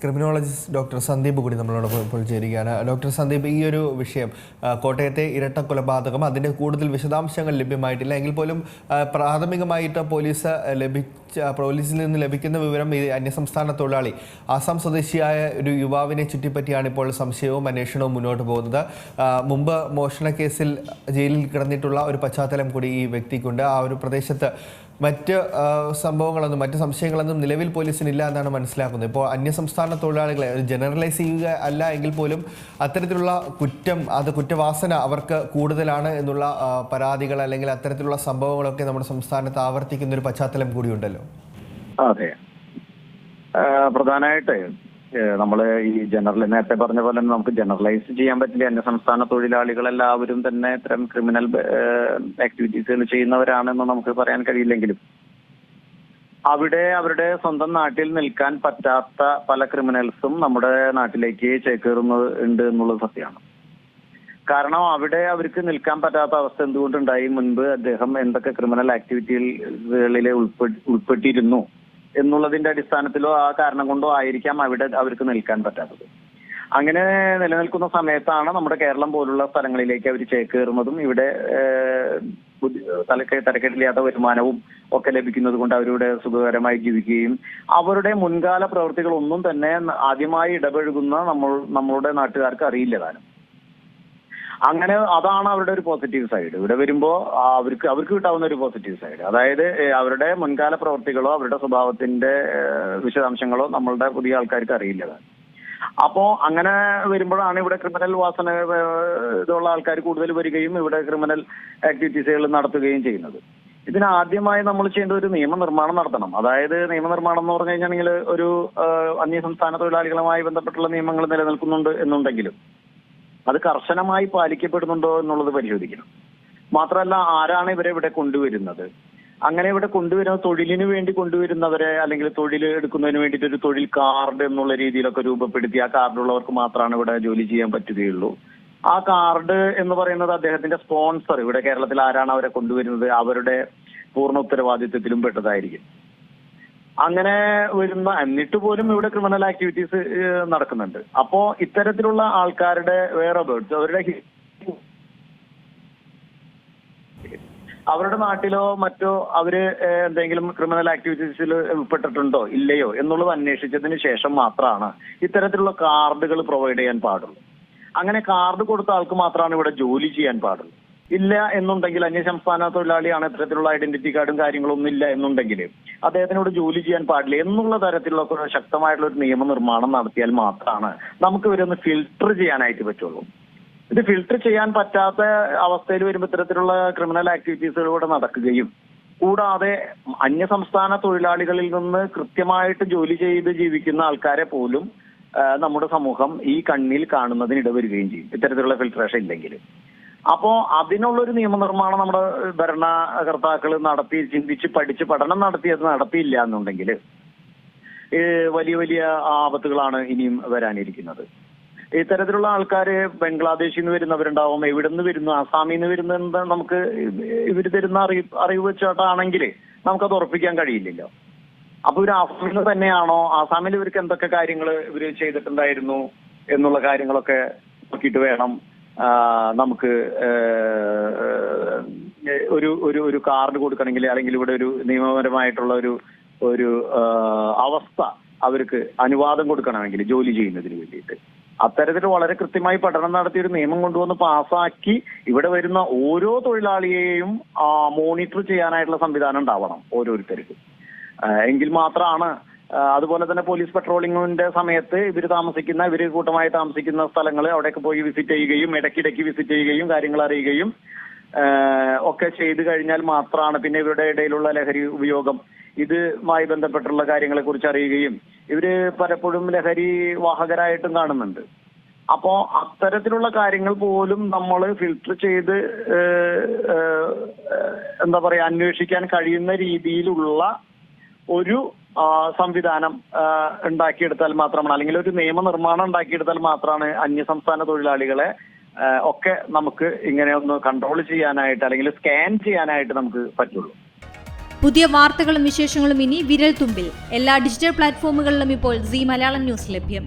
Criminologist doctor Sandeep കൂടി നമ്മളോടൊപ്പം ഇപ്പോൾ ചേരുകയാണ്. ഡോക്ടർ സന്ദീപ്, ഈ ഒരു വിഷയം കോട്ടയത്തെ ഇരട്ട കൊലപാതകം, അതിൻ്റെ കൂടുതൽ വിശദാംശങ്ങൾ ലഭ്യമായിട്ടില്ല എങ്കിൽ പോലും പ്രാഥമികമായിട്ട് പോലീസിൽ നിന്ന് ലഭിക്കുന്ന വിവരം ഈ അന്യസംസ്ഥാന തൊഴിലാളി ആസാം സ്വദേശിയായ ഒരു യുവാവിനെ ചുറ്റിപ്പറ്റിയാണ് ഇപ്പോൾ സംശയവും അന്വേഷണവും മുന്നോട്ട് പോകുന്നത്. മുമ്പ് മോഷണ കേസിൽ ജയിലിൽ കിടന്നിട്ടുള്ള ഒരു പശ്ചാത്തലം കൂടി ഈ വ്യക്തിക്കുണ്ട്. ആ ഒരു പ്രദേശത്ത് മറ്റ് സംശയങ്ങളൊന്നും നിലവിൽ പോലീസിനില്ല എന്നാണ് മനസ്സിലാക്കുന്നത്. ഇപ്പോൾ അന്യസംസ്ഥാന തൊഴിലാളികളെ ജനറലൈസ് ചെയ്യുക അല്ല എങ്കിൽ പോലും അത്തരത്തിലുള്ള കുറ്റവാസന അവർക്ക് കൂടുതലാണ് എന്നുള്ള പരാതികൾ അല്ലെങ്കിൽ അത്തരത്തിലുള്ള സംഭവങ്ങളൊക്കെ നമ്മുടെ സംസ്ഥാനത്ത് ആവർത്തിക്കുന്ന ഒരു പശ്ചാത്തലം കൂടിയുണ്ടല്ലോ. അതെ, പ്രധാനമായിട്ട് നമ്മൾ ഈ നേരത്തെ പറഞ്ഞ പോലെ നമുക്ക് ജനറലൈസ് ചെയ്യാൻ പറ്റില്ല. അന്യസംസ്ഥാന തൊഴിലാളികളെല്ലാവരും തന്നെ ഇത്തരം ക്രിമിനൽ ആക്ടിവിറ്റീസുകൾ ചെയ്യുന്നവരാണെന്ന് നമുക്ക് പറയാൻ കഴിയില്ലെങ്കിലും അവിടെ അവരുടെ സ്വന്തം നാട്ടിൽ നിൽക്കാൻ പറ്റാത്ത പല ക്രിമിനൽസും നമ്മുടെ നാട്ടിലേക്ക് ചേക്കേറുന്നത് ഉണ്ട് എന്നുള്ളത് സത്യമാണ്. കാരണം അവിടെ അവർക്ക് നിൽക്കാൻ പറ്റാത്ത അവസ്ഥ എന്തുകൊണ്ടുണ്ടായി, മുൻപ് അദ്ദേഹം എന്തൊക്കെ ക്രിമിനൽ ആക്ടിവിറ്റികളിൽ ഉൾപ്പെട്ടിരുന്നു എന്നുള്ളതിന്റെ അടിസ്ഥാനത്തിലോ ആ കാരണം കൊണ്ടോ ആയിരിക്കാം അവിടെ അവർക്ക് നിൽക്കാൻ പറ്റാത്തത്. അങ്ങനെ നിലനിൽക്കുന്ന സമയത്താണ് നമ്മുടെ കേരളം പോലുള്ള സ്ഥലങ്ങളിലേക്ക് അവർ ചേക്കേറുന്നതും ഇവിടെ തലക്കെട്ടില്ലാത്ത വരുമാനവും ഒക്കെ ലഭിക്കുന്നത് കൊണ്ട് അവരുടെ സുഖകരമായി ജീവിക്കുകയും അവരുടെ മുൻകാല പ്രവൃത്തികളൊന്നും തന്നെ ആദ്യമായി ഇടപഴകുന്ന നമ്മളുടെ നാട്ടുകാർക്ക് അറിയില്ല താനും. അങ്ങനെ അതാണ് അവരുടെ ഒരു പോസിറ്റീവ് സൈഡ്. ഇവിടെ വരുമ്പോ അവർക്ക് കിട്ടാവുന്ന ഒരു പോസിറ്റീവ് സൈഡ്, അതായത് അവരുടെ മുൻകാല പ്രവൃത്തികളോ അവരുടെ സ്വഭാവത്തിന്റെ വിശദാംശങ്ങളോ നമ്മളുടെ പുതിയ ആൾക്കാർക്ക് അറിയില്ലതാണ്. അപ്പോ അങ്ങനെ വരുമ്പോഴാണ് ഇവിടെ ക്രിമിനൽ വാസന ഇതുള്ള ആൾക്കാർ കൂടുതൽ വരികയും ഇവിടെ ക്രിമിനൽ ആക്ടിവിറ്റീസുകൾ നടത്തുകയും ചെയ്യുന്നത്. ഇതിനാദ്യമായി നമ്മൾ ചെയ്യേണ്ട ഒരു നിയമനിർമ്മാണം നടത്തണം. അതായത് നിയമനിർമ്മാണം എന്ന് പറഞ്ഞു കഴിഞ്ഞാൽ ഒരു അന്യസംസ്ഥാന തൊഴിലാളികളുമായി ബന്ധപ്പെട്ടുള്ള നിയമങ്ങൾ നിലനിൽക്കുന്നുണ്ട് എന്നുണ്ടെങ്കിലും അത് കർശനമായി പാലിക്കപ്പെടുന്നുണ്ടോ എന്നുള്ളത് പരിശോധിക്കണം. മാത്രമല്ല, ആരാണ് ഇവരെ ഇവിടെ കൊണ്ടുവരുന്നത്, അങ്ങനെ ഇവിടെ കൊണ്ടുവരുന്ന തൊഴിലിന് വേണ്ടി കൊണ്ടുവരുന്നവരെ അല്ലെങ്കിൽ തൊഴിൽ എടുക്കുന്നതിന് വേണ്ടിയിട്ട് ഒരു തൊഴിൽ കാർഡ് എന്നുള്ള രീതിയിലൊക്കെ രൂപപ്പെടുത്തി ആ കാർഡുള്ളവർക്ക് മാത്രമാണ് ഇവിടെ ജോലി ചെയ്യാൻ പറ്റുകയുള്ളൂ. ആ കാർഡ് എന്ന് പറയുന്നത് അദ്ദേഹത്തിന്റെ സ്പോൺസർ, ഇവിടെ കേരളത്തിൽ ആരാണ് അവരെ കൊണ്ടുവരുന്നത് അവരുടെ പൂർണ്ണ ഉത്തരവാദിത്വത്തിലും പെട്ടതായിരിക്കും. അങ്ങനെ വരുന്ന എന്നിട്ട് പോലും ഇവിടെ ക്രിമിനൽ ആക്ടിവിറ്റീസ് നടക്കുന്നുണ്ട്. അപ്പോ ഇത്തരത്തിലുള്ള ആൾക്കാരുടെ അവരുടെ നാട്ടിലോ മറ്റോ അവര് എന്തെങ്കിലും ക്രിമിനൽ ആക്ടിവിറ്റീസിൽ ഉൾപ്പെട്ടിട്ടുണ്ടോ ഇല്ലയോ എന്നുള്ളത് അന്വേഷിച്ചതിന് ശേഷം മാത്രമാണ് ഇത്തരത്തിലുള്ള കാർഡുകൾ പ്രൊവൈഡ് ചെയ്യാൻ പാടുള്ളൂ. അങ്ങനെ കാർഡ് കൊടുത്ത ആൾക്ക് മാത്രമാണ് ഇവിടെ ജോലി ചെയ്യാൻ പാടുള്ളൂ. ഇല്ല എന്നുണ്ടെങ്കിൽ, അന്യസംസ്ഥാന തൊഴിലാളിയാണ്, ഇത്തരത്തിലുള്ള ഐഡന്റിറ്റി കാർഡും കാര്യങ്ങളൊന്നും ഇല്ല എന്നുണ്ടെങ്കിൽ അദ്ദേഹത്തിനോട് ജോലി ചെയ്യാൻ പാടില്ല എന്നുള്ള തരത്തിലുള്ള ശക്തമായിട്ടുള്ള ഒരു നിയമനിർമ്മാണം നടത്തിയാൽ മാത്രമാണ് നമുക്ക് ഇവരൊന്ന് ഫിൽട്ടർ ചെയ്യാനായിട്ട് പറ്റുള്ളൂ. ഇത് ഫിൽട്ടർ ചെയ്യാൻ പറ്റാത്ത അവസ്ഥയിൽ വരുമ്പോൾ ഇത്തരത്തിലുള്ള ക്രിമിനൽ ആക്ടിവിറ്റീസുകളിലൂടെ നടക്കുകയും കൂടാതെ അന്യസംസ്ഥാന തൊഴിലാളികളിൽ നിന്ന് കൃത്യമായിട്ട് ജോലി ചെയ്ത് ജീവിക്കുന്ന ആൾക്കാരെ പോലും നമ്മുടെ സമൂഹം ഈ കണ്ണിൽ കാണുന്നതിന് ഇടവരികയും ചെയ്യും ഇത്തരത്തിലുള്ള ഫിൽട്രേഷൻ ഇല്ലെങ്കിൽ. അപ്പോ അതിനുള്ളൊരു നിയമനിർമ്മാണം നമ്മുടെ ഭരണകർത്താക്കൾ നടത്തി ചിന്തിച്ച് പഠിച്ച് പഠനം നടത്തിയത് നടത്തിയില്ല എന്നുണ്ടെങ്കിൽ വലിയ വലിയ ആപത്തുകളാണ് ഇനിയും വരാനിരിക്കുന്നത്. ഇത്തരത്തിലുള്ള ആൾക്കാര് ബംഗ്ലാദേശിൽ നിന്ന് വരുന്നവരുണ്ടാവും, എവിടെ നിന്ന് വരുന്നു, ആസാമിൽ നിന്ന് വരുന്ന നമുക്ക് ഇവർ തരുന്ന അറിവ് വെച്ചിട്ടാണെങ്കിൽ നമുക്കത് ഉറപ്പിക്കാൻ കഴിയില്ലല്ലോ. അപ്പൊ ഇവർ ആസാമിൽ നിന്ന് തന്നെയാണോ, ആസാമിൽ ഇവർക്ക് എന്തൊക്കെ കാര്യങ്ങൾ ഇവര് ചെയ്തിട്ടുണ്ടായിരുന്നു എന്നുള്ള കാര്യങ്ങളൊക്കെ നോക്കിയിട്ട് വേണം നമുക്ക് ഒരു കാർഡ് കൊടുക്കണമെങ്കിൽ അല്ലെങ്കിൽ ഇവിടെ ഒരു നിയമപരമായിട്ടുള്ള ഒരു അവസ്ഥ അവർക്ക് അനുവാദം കൊടുക്കണമെങ്കിൽ ജോലി ചെയ്യുന്നതിന് വേണ്ടിയിട്ട് അത്തരത്തിൽ വളരെ കൃത്യമായി പഠനം നടത്തി ഒരു നിയമം കൊണ്ടുവന്ന് പാസ്സാക്കി ഇവിടെ വരുന്ന ഓരോ തൊഴിലാളിയെയും മോണിറ്റർ ചെയ്യാനായിട്ടുള്ള സംവിധാനം ഉണ്ടാവണം ഓരോരുത്തർക്കും. എങ്കിൽ മാത്രമാണ്. അതുപോലെ തന്നെ പോലീസ് പെട്രോളിങ്ങിന്റെ സമയത്ത് ഇവര് കൂട്ടമായി താമസിക്കുന്ന സ്ഥലങ്ങൾ അവിടെയൊക്കെ പോയി വിസിറ്റ് ചെയ്യുകയും ഇടയ്ക്കിടയ്ക്ക് വിസിറ്റ് ചെയ്യുകയും കാര്യങ്ങൾ അറിയുകയും ഒക്കെ ചെയ്തു കഴിഞ്ഞാൽ മാത്രമാണ് പിന്നെ ഇവരുടെ ഇടയിലുള്ള ലഹരി ഉപയോഗം ഇതുമായി ബന്ധപ്പെട്ടുള്ള കാര്യങ്ങളെ കുറിച്ച് അറിയുകയും ഇവര് പലപ്പോഴും ലഹരി വാഹകരായിട്ടും കാണുന്നുണ്ട്. അപ്പോ അത്തരത്തിലുള്ള കാര്യങ്ങൾ പോലും നമ്മൾ ഫിൽട്ടർ ചെയ്ത് അന്വേഷിക്കാൻ കഴിയുന്ന രീതിയിലുള്ള ഒരു സംവിധാനം ഉണ്ടാക്കിയെടുത്താൽ മാത്രമാണ്, അല്ലെങ്കിൽ ഒരു നിയമനിർമ്മാണം ഉണ്ടാക്കിയെടുത്താൽ മാത്രമാണ് അന്യസംസ്ഥാന തൊഴിലാളികളെ ഒക്കെ നമുക്ക് ഇങ്ങനെ ഒന്ന് കൺട്രോൾ ചെയ്യാനായിട്ട് അല്ലെങ്കിൽ സ്കാൻ ചെയ്യാനായിട്ട് നമുക്ക് പറ്റുള്ളൂ. പുതിയ വാർത്തകളും വിശേഷങ്ങളും ഇനി വിരൽ തുമ്പിൽ. എല്ലാ ഡിജിറ്റൽ പ്ലാറ്റ്ഫോമുകളിലും ഇപ്പോൾ സീ മലയാളം ന്യൂസ് ലഭ്യം.